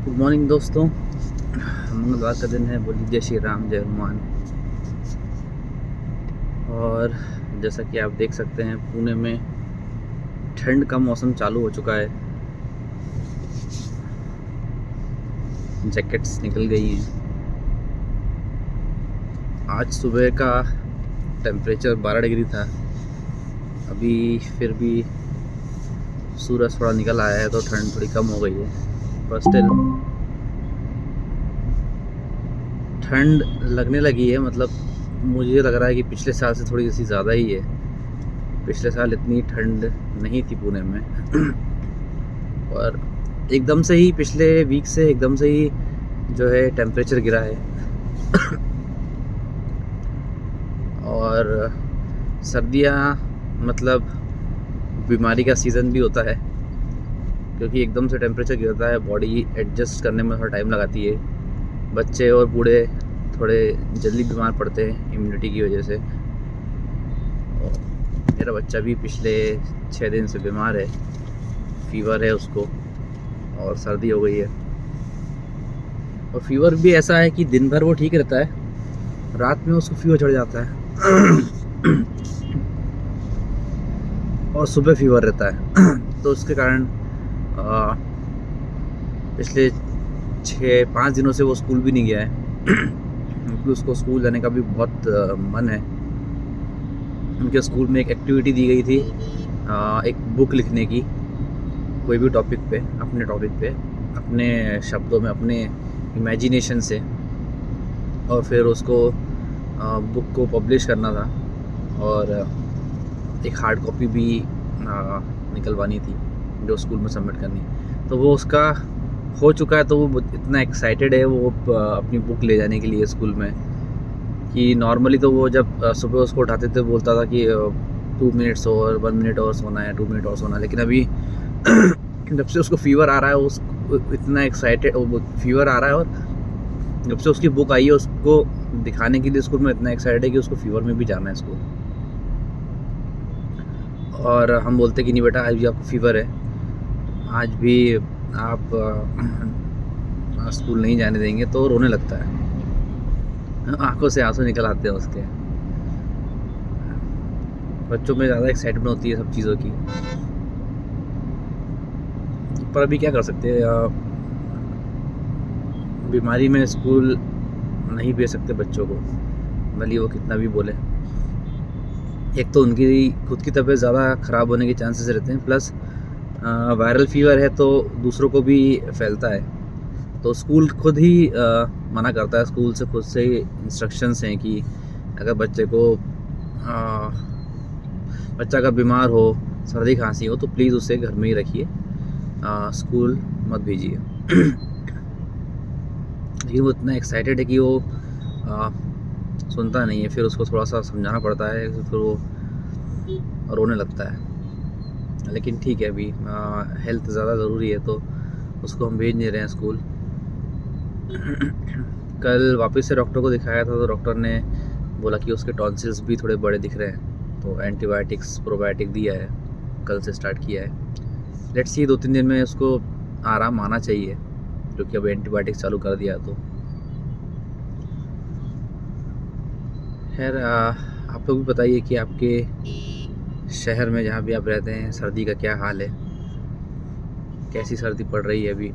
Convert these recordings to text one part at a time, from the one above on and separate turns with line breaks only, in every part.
Good morning दोस्तों। मंगलवार का दिन है। बोलिए जय श्री राम, जय हनुमान। और जैसा कि आप देख सकते हैं, पुणे में ठंड का मौसम चालू हो चुका है। जैकेट्स निकल गई हैं। आज सुबह का टेम्परेचर 12 डिग्री था। अभी फिर भी सूरज थोड़ा निकल आया है तो ठंड थोड़ी कम हो गई है, पर स्टिल ठंड लगने लगी है। मतलब मुझे लग रहा है कि पिछले साल से थोड़ी सी ज़्यादा ही है। पिछले साल इतनी ठंड नहीं थी पुणे में। और एकदम से ही पिछले वीक से एकदम से ही जो है टेम्परेचर गिरा है। और सर्दियाँ मतलब बीमारी का सीज़न भी होता है, क्योंकि एकदम से टेम्परेचर गिरता है, बॉडी एडजस्ट करने में थोड़ा टाइम लगाती है। बच्चे और बूढ़े थोड़े जल्दी बीमार पड़ते हैं इम्यूनिटी की वजह से। मेरा बच्चा भी पिछले 6 दिन से बीमार है, फीवर है उसको और सर्दी हो गई है। और फीवर भी ऐसा है कि दिन भर वो ठीक रहता है, रात में उसको फीवर चढ़ जाता है। और सुबह फीवर रहता है। तो उसके कारण पिछले 6-5 दिनों से वो स्कूल भी नहीं गया है। क्योंकि उसको स्कूल जाने का भी बहुत मन है। उनके स्कूल में एक एक्टिविटी दी गई थी, एक बुक लिखने की, कोई भी टॉपिक पे, अपने टॉपिक पे, अपने शब्दों में, अपने इमेजिनेशन से, और फिर उसको बुक को पब्लिश करना था। और एक हार्ड कॉपी भी निकलवानी थी जो स्कूल में सबमिट करनी। तो वो उसका हो चुका है, तो वो इतना एक्साइटेड है वो अपनी बुक ले जाने के लिए स्कूल में, कि नॉर्मली तो वो जब सुबह उसको उठाते थे बोलता था कि 2 मिनट्स और 1 मिनट और सोना है, 2 मिनट और सोना है। लेकिन अभी जब से उसको फीवर आ रहा है, उस इतना एक्साइटेड, फीवर आ रहा है, और जब से उसकी बुक आई है उसको दिखाने के लिए स्कूल में इतना एक्साइटेड है कि उसको फीवर में भी जाना है स्कूल। और हम बोलते कि नहीं बेटा, आज भी आपको फीवर है, आज भी आप स्कूल नहीं जाने देंगे, तो रोने लगता है। आंखों से आंसू निकल आते हैं उसके। बच्चों में ज़्यादा एक्साइटमेंट होती है सब चीज़ों की। पर अभी क्या कर सकते हैं, बीमारी में स्कूल नहीं भेज सकते बच्चों को, भले वो कितना भी बोले। एक तो उनकी खुद की तबीयत ज़्यादा ख़राब होने के चांसेस रहते हैं, प्लस वायरल फीवर है तो दूसरों को भी फैलता है। तो स्कूल खुद ही मना करता है, स्कूल से खुद से ही इंस्ट्रक्शंस हैं कि अगर बच्चा अगर बीमार हो, सर्दी खांसी हो, तो प्लीज़ उसे घर में ही रखिए, स्कूल मत भेजिए। लेकिन वो इतना एक्साइटेड है कि वो सुनता नहीं है। फिर उसको थोड़ा सा समझाना पड़ता है, फिर वो रोने लगता है। लेकिन ठीक है, अभी हेल्थ ज़्यादा ज़रूरी है, तो उसको हम भेज नहीं रहे हैं स्कूल। कल वापस से डॉक्टर को दिखाया था, तो डॉक्टर ने बोला कि उसके टॉन्सिल्स भी थोड़े बड़े दिख रहे हैं, तो एंटीबायोटिक्स प्रोबायोटिक दिया है, कल से स्टार्ट किया है। लेट्स सी 2-3 दिन में उसको आराम आना चाहिए, क्योंकि अब एंटीबायोटिक्स चालू कर दिया। तो खैर, आप लोग भी बताइए कि आपके शहर में जहाँ भी आप रहते हैं सर्दी का क्या हाल है, कैसी सर्दी पड़ रही है अभी।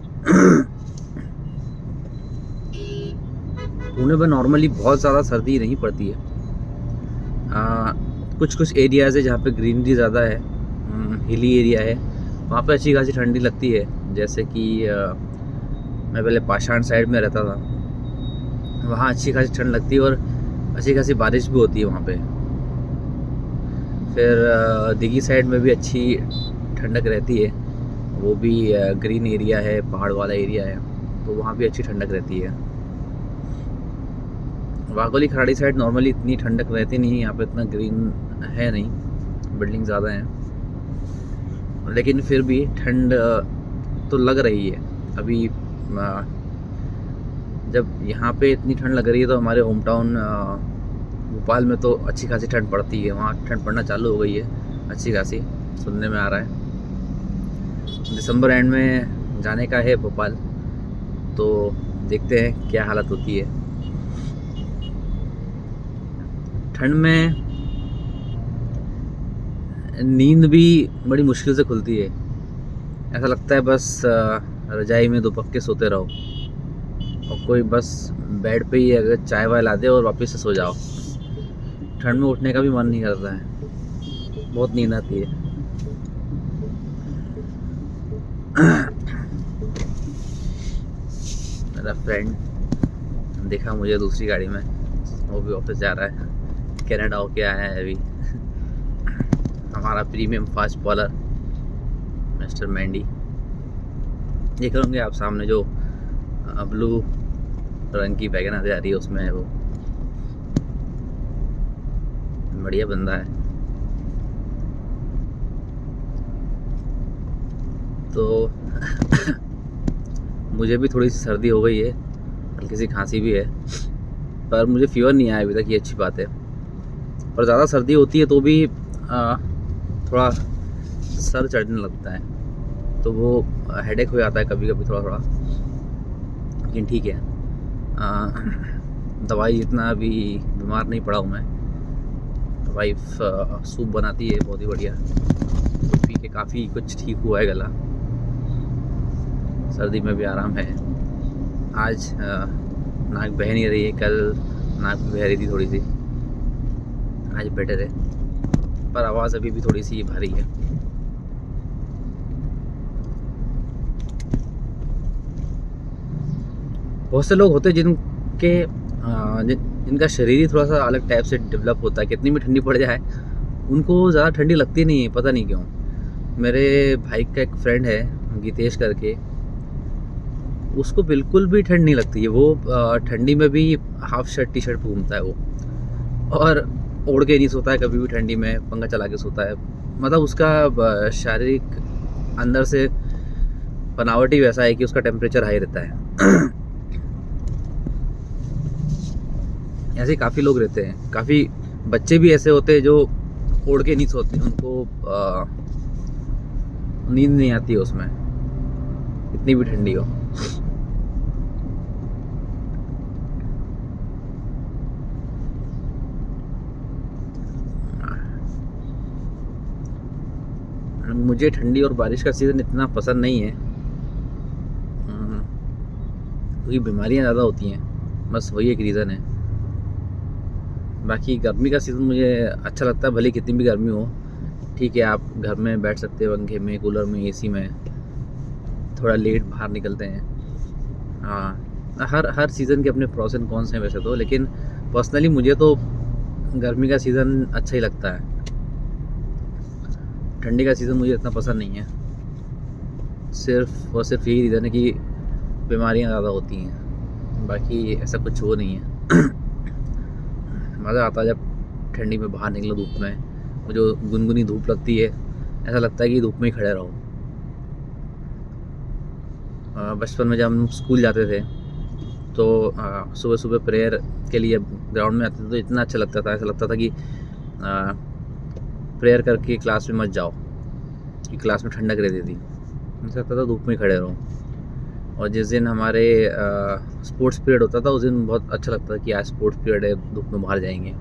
पुणे में नॉर्मली बहुत ज़्यादा सर्दी नहीं पड़ती है। कुछ कुछ एरियाज़ है जहाँ पे ग्रीनरी ज़्यादा है, हिली एरिया है, वहाँ पे अच्छी खासी ठंडी लगती है। जैसे कि मैं पहले पाषाण साइड में रहता था, वहाँ अच्छी खासी ठंड लगती है और अच्छी खासी बारिश भी होती है वहाँ पे। फिर दिघी साइड में भी अच्छी ठंडक रहती है, वो भी ग्रीन एरिया है, पहाड़ वाला एरिया है, तो वहाँ भी अच्छी ठंडक रहती है। वाघोली खराड़ी साइड नॉर्मली इतनी ठंडक रहती नहीं है, यहाँ पे इतना ग्रीन है नहीं, बिल्डिंग ज़्यादा हैं, लेकिन फिर भी ठंड तो लग रही है। अभी जब यहाँ पे इतनी ठंड लग रही है, तो हमारे होम टाउन भोपाल में तो अच्छी खासी ठंड पड़ती है, वहाँ ठंड पड़ना चालू हो गई है अच्छी खासी, सुनने में आ रहा है। दिसंबर एंड में जाने का है भोपाल, तो देखते हैं क्या हालत होती है। ठंड में नींद भी बड़ी मुश्किल से खुलती है। ऐसा लगता है बस रजाई में दुपक के सोते रहो और कोई बस बेड पे ही अगर चाय वाय ला दे और वापस से सो जाओ। ठंड में उठने का भी मन नहीं करता है, बहुत नींद आती है। मेरा फ्रेंड देखा मुझे दूसरी गाड़ी में, वो भी ऑफिस जा रहा है, कनाडा होके आया है अभी। हमारा premium fast bowler mister Mandy, देख रहे होंगे आप सामने जो ब्लू रंग की वैगन आ रही है उसमें है वो। बढ़िया बंदा है। तो मुझे भी थोड़ी सी सर्दी हो गई है, हल्की सी खांसी भी है, पर मुझे फीवर नहीं आया अभी तक, ये अच्छी बात है। पर ज़्यादा सर्दी होती है तो भी थोड़ा सर चढ़ने लगता है, तो वो हेडेक हो जाता है कभी कभी थोड़ा थोड़ा, लेकिन ठीक है। दवाई इतना अभी बीमार नहीं पड़ा हूँ मैं। वाइफ सूप बनाती है बहुत ही बढ़िया, तो पी के काफ़ी कुछ ठीक हुआ है गला, सर्दी में भी आराम है। आज नाक बह नहीं रही है, कल नाक बह रही थी थोड़ी सी, आज बेटर है, पर आवाज़ अभी भी थोड़ी सी भारी है। बहुत से लोग होते हैं जिनका शरीर ही थोड़ा सा अलग टाइप से डेवलप होता है, कितनी भी ठंडी पड़ जाए उनको ज़्यादा ठंडी लगती नहीं है, पता नहीं क्यों। मेरे भाई का एक फ्रेंड है गीतेश करके, उसको बिल्कुल भी ठंड नहीं लगती है। वो ठंडी में भी हाफ शर्ट टी शर्ट घूमता है वो, और ओढ़ के नहीं सोता है कभी भी ठंडी में, पंखा चला के सोता है। मतलब उसका शारीरिक अंदर से बनावट ही वैसा है कि उसका टेम्परेचर हाई रहता है। ऐसे काफ़ी लोग रहते हैं, काफ़ी बच्चे भी ऐसे होते हैं जो ओढ़ के नहीं सोते, उनको नींद नहीं आती है उसमें, इतनी भी ठंडी हो। मुझे ठंडी और बारिश का सीज़न इतना पसंद नहीं है, क्योंकि बीमारियां ज़्यादा होती हैं, बस वही एक रीज़न है। बाकी गर्मी का सीज़न मुझे अच्छा लगता है, भले कितनी भी गर्मी हो, ठीक है, आप घर में बैठ सकते हैं, पंखे में, कूलर में, एसी में, थोड़ा लेट बाहर निकलते हैं। हाँ, हर सीज़न के अपने प्रोस एंड कॉन्स हैं वैसे तो, लेकिन पर्सनली मुझे तो गर्मी का सीज़न अच्छा ही लगता है। ठंडी का सीज़न मुझे इतना पसंद नहीं है, सिर्फ और सिर्फ यही रीज़न है कि बीमारियां ज़्यादा होती हैं, बाकी ऐसा कुछ वो नहीं है। मज़ा आता है जब ठंडी में बाहर निकलो धूप में, वो जो गुनगुनी धूप लगती है, ऐसा लगता है कि धूप में ही खड़े रहो। बचपन में जब हम स्कूल जाते थे तो सुबह सुबह प्रेयर के लिए ग्राउंड में आते थे, तो इतना अच्छा लगता था, ऐसा लगता था कि प्रेयर करके क्लास में मत जाओ, कि क्लास में ठंडक रहती थी, ऐसा लगता था धूप में खड़े रहो। और जिस दिन हमारे स्पोर्ट्स पीरियड होता था उस दिन बहुत अच्छा लगता था कि आज स्पोर्ट्स पीरियड है, धूप में बाहर जाएंगे।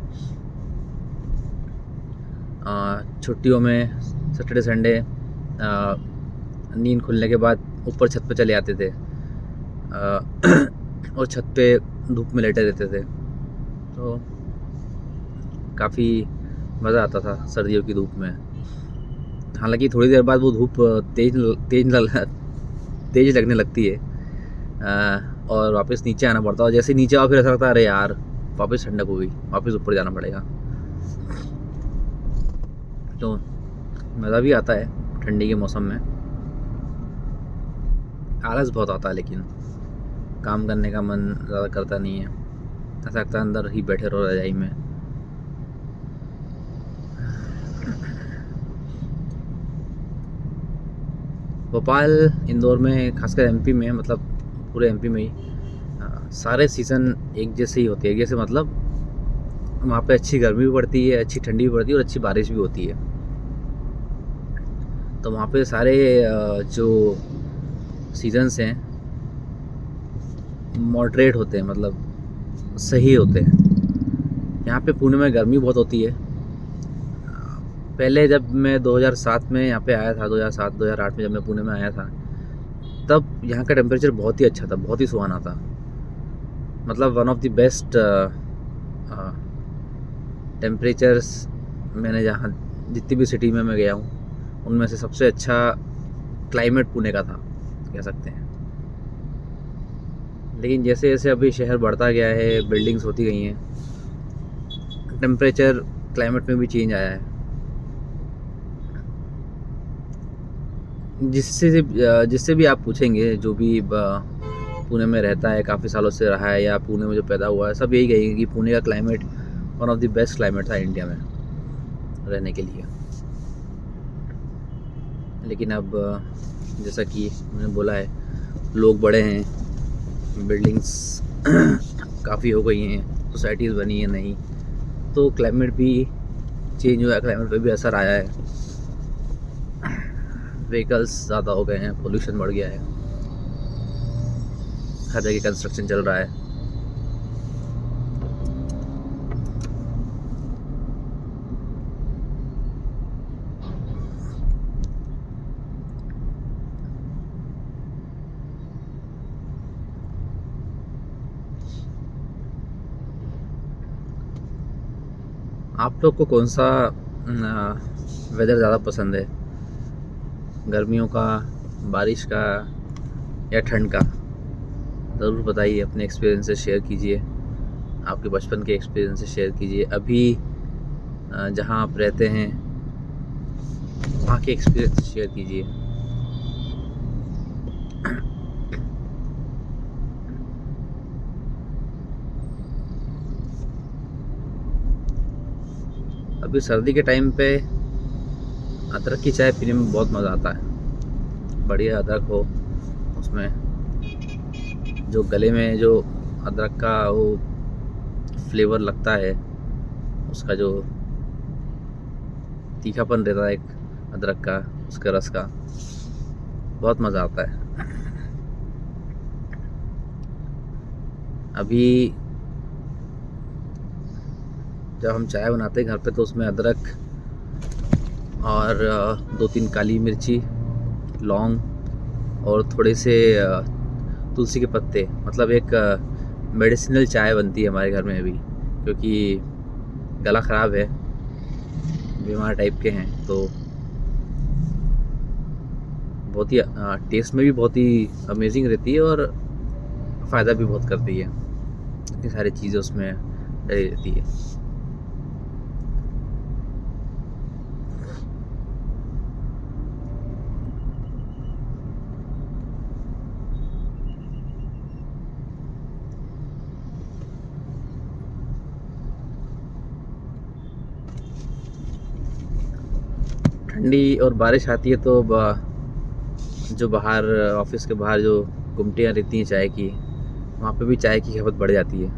छुट्टियों में सैटरडे संडे नींद खुलने के बाद ऊपर छत पे चले आते थे, और छत पे धूप में लेटे रहते थे, तो काफ़ी मज़ा आता था सर्दियों की धूप में। हालांकि थोड़ी देर बाद वो धूप तेज लगने लगती है, और वापस नीचे आना पड़ता है, और जैसे नीचे आओ फिर ऐसा लगता है अरे यार वापस ठंडक हो गई, वापस ऊपर जाना पड़ेगा। तो मज़ा भी आता है ठंडी के मौसम में, आलस बहुत आता है, लेकिन काम करने का मन ज़्यादा करता नहीं है, ऐसा लगता है अंदर ही बैठे रहो रजाई में। भोपाल, इंदौर में, खासकर एमपी में, मतलब पूरे एमपी में ही सारे सीज़न एक जैसे ही होते हैं। जैसे मतलब वहाँ पे अच्छी गर्मी भी पड़ती है, अच्छी ठंडी भी पड़ती है, और अच्छी बारिश भी होती है। तो वहाँ पे सारे जो सीज़न्स हैं मॉडरेट होते हैं, मतलब सही होते हैं। यहाँ पे पुणे में गर्मी बहुत होती है। पहले जब मैं 2007 में यहाँ पे आया था, 2007-2008 में जब मैं पुणे में आया था, तब यहाँ का टेम्परेचर बहुत ही अच्छा था, बहुत ही सुहाना था। मतलब one of the best temperatures मैंने जहाँ जितनी भी सिटी में मैं गया हूँ उनमें से सबसे अच्छा क्लाइमेट पुणे का था, कह सकते हैं। लेकिन जैसे जैसे अभी शहर बढ़ता गया है, बिल्डिंग्स होती गई हैं, टेम्परेचर क्लाइमेट में भी चेंज आया है। जिससे भी आप पूछेंगे, जो भी पुणे में रहता है, काफ़ी सालों से रहा है या पुणे में जो पैदा हुआ है, सब यही कहेंगे कि पुणे का climate one of the best climate था इंडिया में रहने के लिए। लेकिन अब जैसा कि मैंने बोला है, लोग बड़े हैं, बिल्डिंग्स काफ़ी हो गई हैं, सोसाइटीज़ बनी हैं नई, तो क्लाइमेट भी चेंज हुआ है, क्लाइमेट पे भी असर आया है। व्हीकल्स ज़्यादा हो गए हैं, पोल्यूशन बढ़ गया है, हर जगह कंस्ट्रक्शन चल रहा है। आप लोग को कौन सा वेदर ज़्यादा पसंद है, गर्मियों का, बारिश का या ठंड का? ज़रूर बताइए, अपने एक्सपीरियंसेस शेयर कीजिए, आपके बचपन के एक्सपीरियंसेस शेयर कीजिए, अभी जहाँ आप रहते हैं वहाँ के एक्सपीरियंसेस शेयर कीजिए। अभी सर्दी के टाइम पे अदरक की चाय पीने में बहुत मज़ा आता है। बढ़िया अदरक हो, उसमें जो गले में जो अदरक का वो फ्लेवर लगता है, उसका जो तीखापन रहता है एक अदरक का, उसके रस का, बहुत मज़ा आता है। अभी जब हम चाय बनाते हैं घर पे, तो उसमें अदरक और 2-3 काली मिर्ची, लौंग और थोड़े से तुलसी के पत्ते, मतलब एक मेडिसिनल चाय बनती है हमारे घर में अभी, क्योंकि गला ख़राब है, बीमार टाइप के हैं, तो बहुत ही टेस्ट में भी बहुत ही अमेजिंग रहती है और फ़ायदा भी बहुत करती है। इतनी सारी चीज़ें उसमें डली रहती है। ठंडी और बारिश आती है तो जो बाहर ऑफिस के बाहर जो गुमटियाँ रहती हैं चाय की, वहाँ पे भी चाय की खपत बढ़ जाती है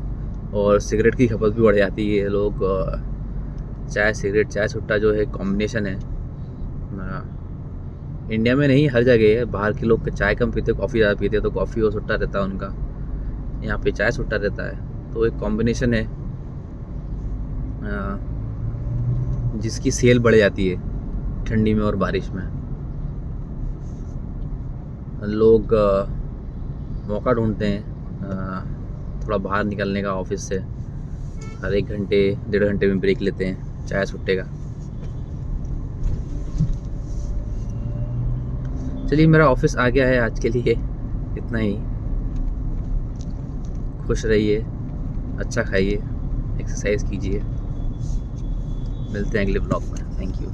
और सिगरेट की खपत भी बढ़ जाती है। लोग चाय सिगरेट, चाय सुट्टा जो है कॉम्बिनेशन है, इंडिया में नहीं हर जगह है। बाहर के लोग चाय कम पीते, कॉफ़ी ज़्यादा पीते, तो कॉफ़ी और सुट्टा रहता है उनका, यहाँ पे चाय सुट्टा रहता है, तो एक कॉम्बिनेशन है जिसकी सेल बढ़ जाती है ठंडी में और बारिश में। लोग मौका ढूंढते हैं थोड़ा बाहर निकलने का ऑफिस से, हर 1 घंटे 1.5 घंटे में ब्रेक लेते हैं चाय सुट्टे का। चलिए, मेरा ऑफिस आ गया है आज के लिए, इतना ही। खुश रहिए, अच्छा खाइए, एक्सरसाइज कीजिए। मिलते हैं अगले ब्लॉग में। Thank you.